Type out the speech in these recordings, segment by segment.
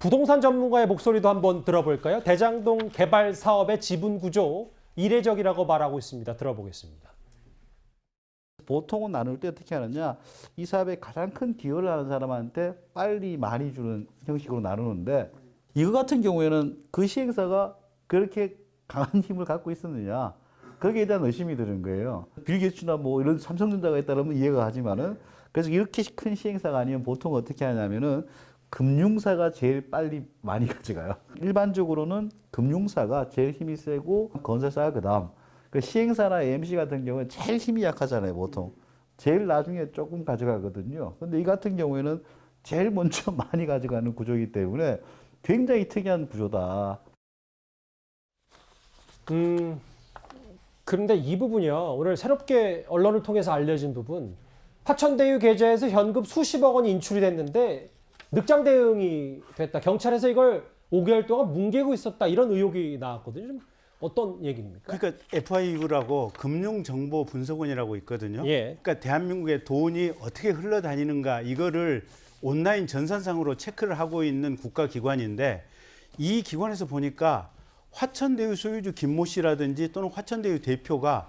부동산 전문가의 목소리도 한번 들어볼까요? 대장동 개발 사업의 지분 구조 이례적이라고 말하고 있습니다. 들어보겠습니다. 보통은 나눌 때 어떻게 하느냐, 이 사업에 가장 큰 기여를 하는 사람한테 빨리 많이 주는 형식으로 나누는데, 이거 같은 경우에는 그 시행사가 그렇게 강한 힘을 갖고 있었느냐, 거기에 대한 의심이 드는 거예요. 빌 게이츠나 뭐 이런 삼성전자가 있다면 이해가 가지만은, 그래서 이렇게 큰 시행사가 아니면 보통 어떻게 하냐면은 금융사가 제일 빨리 많이 가져가요. 일반적으로는 금융사가 제일 힘이 세고 건설사가 그다음. 그 시행사나 AMC 같은 경우는 제일 힘이 약하잖아요, 보통. 제일 나중에 조금 가져가거든요. 근데 이 같은 경우에는 제일 먼저 많이 가져가는 구조이기 때문에 굉장히 특이한 구조다. 그런데 이 부분이요. 오늘 새롭게 언론을 통해서 알려진 부분. 화천대유 계좌에서 현금 수십억 원이 인출이 됐는데 늑장 대응이 됐다. 경찰에서 이걸 5개월 동안 뭉개고 있었다. 이런 의혹이 나왔거든요. 좀 어떤 얘기입니까? 그러니까 FIU라고 금융정보분석원이라고 있거든요. 예. 그러니까 대한민국의 돈이 어떻게 흘러다니는가 이거를 온라인 전산상으로 체크를 하고 있는 국가기관인데, 이 기관에서 보니까 화천대유 소유주 김모 씨라든지 또는 화천대유 대표가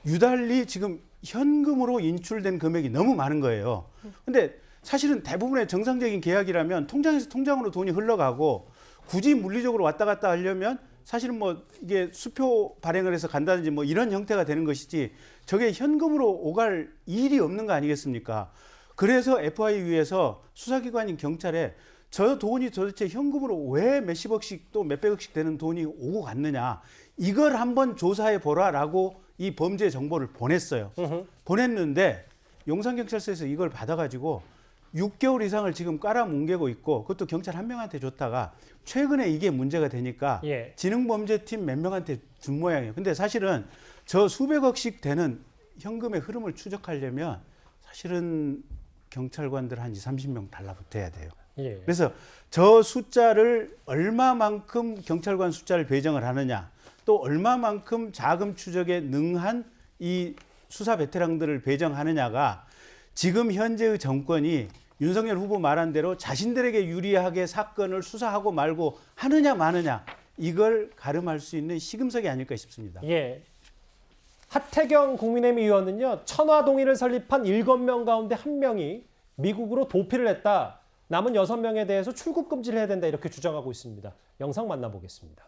유달리 지금 현금으로 인출된 금액이 너무 많은 거예요. 근데 사실은 대부분의 정상적인 계약이라면 통장에서 통장으로 돈이 흘러가고, 굳이 물리적으로 왔다 갔다 하려면 사실은 뭐 이게 수표 발행을 해서 간다든지 뭐 이런 형태가 되는 것이지, 저게 현금으로 오갈 일이 없는 거 아니겠습니까? 그래서 FIU에서 수사기관인 경찰에 저 돈이 도대체 현금으로 왜 몇십억씩 또 몇백억씩 되는 돈이 오고 갔느냐, 이걸 한번 조사해 보라라고 이 범죄 정보를 보냈어요. 보냈는데 용산경찰서에서 이걸 받아가지고 6개월 이상을 지금 깔아뭉개고 있고, 그것도 경찰 한 명한테 줬다가 최근에 이게 문제가 되니까 예. 지능범죄팀 몇 명한테 준 모양이에요. 근데 사실은 저 수백억씩 되는 현금의 흐름을 추적하려면 사실은 경찰관들 한 20, 30명 달라붙어야 돼요. 예. 그래서 저 숫자를 얼마만큼 경찰관 숫자를 배정을 하느냐, 또 얼마만큼 자금 추적에 능한 이 수사 베테랑들을 배정하느냐가 지금 현재의 정권이 윤석열 후보 말한 대로 자신들에게 유리하게 사건을 수사하고 말고 하느냐 마느냐, 이걸 가름할 수 있는 시금석이 아닐까 싶습니다. 예. 하태경 국민의힘 의원은요, 천화동인을 설립한 7명 가운데 1명이 미국으로 도피를 했다. 남은 6명에 대해서 출국 금지를 해야 된다. 이렇게 주장하고 있습니다. 영상 만나보겠습니다.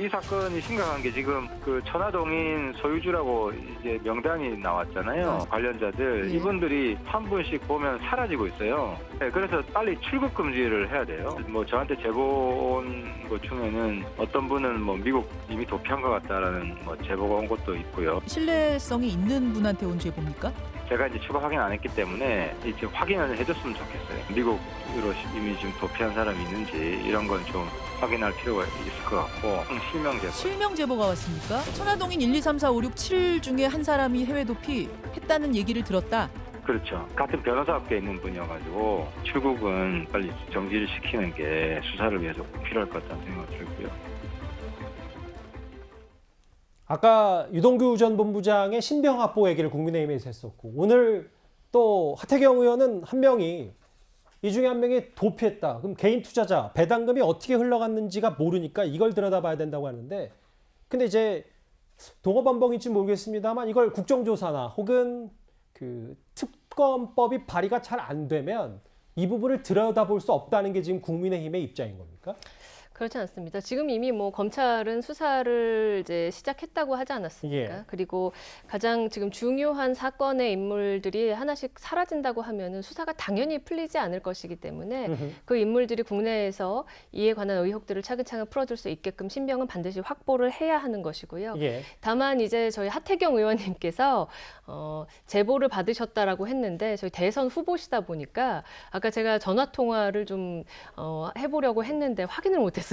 이 사건이 심각한 게 지금 그 천화동인 소유주라고 이제 명단이 나왔잖아요. 관련자들 이분들이 한 분씩 보면 사라지고 있어요. 네, 그래서 빨리 출국 금지를 해야 돼요. 뭐 저한테 제보 온 것 중에는 어떤 분은 뭐 미국 이미 도피한 것 같다라는 뭐 제보가 온 것도 있고요. 신뢰성이 있는 분한테 온 제보입니까? 제가 이제 추가 확인 안 했기 때문에 이제 확인을 해줬으면 좋겠어요. 미국으로 이미 지금 도피한 사람이 있는지 이런 건 좀 확인할 필요가 있을 것 같고, 실명 제보. 실명 제보가 왔습니까? 천화동인 1, 2, 3, 4, 5, 6, 7 중에 한 사람이 해외 도피했다는 얘기를 들었다. 그렇죠. 같은 변호사업계에 있는 분이어가지고 출국은 빨리 정지를 시키는 게 수사를 위해서 꼭 필요할 것 같다는 생각이 들고요. 아까 유동규 전 본부장의 신병 확보 얘기를 국민의힘에서 했었고, 오늘 또 하태경 의원은 한 명이, 이 중에 한 명이 도피했다. 그럼 개인 투자자, 배당금이 어떻게 흘러갔는지가 모르니까 이걸 들여다봐야 된다고 하는데, 근데 이제 동어반복인지 모르겠습니다만 이걸 국정조사나 혹은 그 특검법이 발의가 잘 안 되면 이 부분을 들여다볼 수 없다는 게 지금 국민의힘의 입장인 겁니까? 그렇지 않습니다. 지금 이미 뭐 검찰은 수사를 이제 시작했다고 하지 않았습니까? 예. 그리고 가장 지금 중요한 사건의 인물들이 하나씩 사라진다고 하면은 수사가 당연히 풀리지 않을 것이기 때문에 그 인물들이 국내에서 이에 관한 의혹들을 차근차근 풀어줄 수 있게끔 신병은 반드시 확보를 해야 하는 것이고요. 예. 다만 이제 저희 하태경 의원님께서 제보를 받으셨다라고 했는데 저희 대선 후보시다 보니까 아까 제가 전화 통화를 좀 해보려고 했는데 확인을 못했습니다.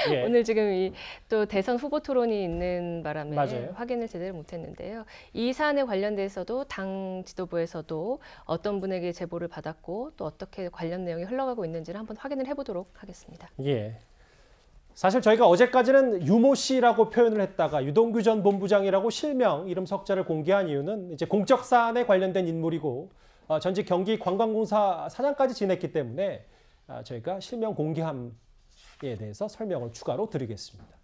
예. 오늘 지금 또 대선 후보 토론이 있는 바람에 맞아요. 확인을 제대로 못했는데요. 이 사안에 관련돼서도 당 지도부에서도 어떤 분에게 제보를 받았고 또 어떻게 관련 내용이 흘러가고 있는지를 한번 확인을 해보도록 하겠습니다. 예. 사실 저희가 어제까지는 유모 씨라고 표현을 했다가 유동규 전 본부장이라고 실명, 이름 석자를 공개한 이유는 이제 공적 사안에 관련된 인물이고 전직 경기관광공사 사장까지 지냈기 때문에 저희가 실명 공개함에 대해서 설명을 추가로 드리겠습니다.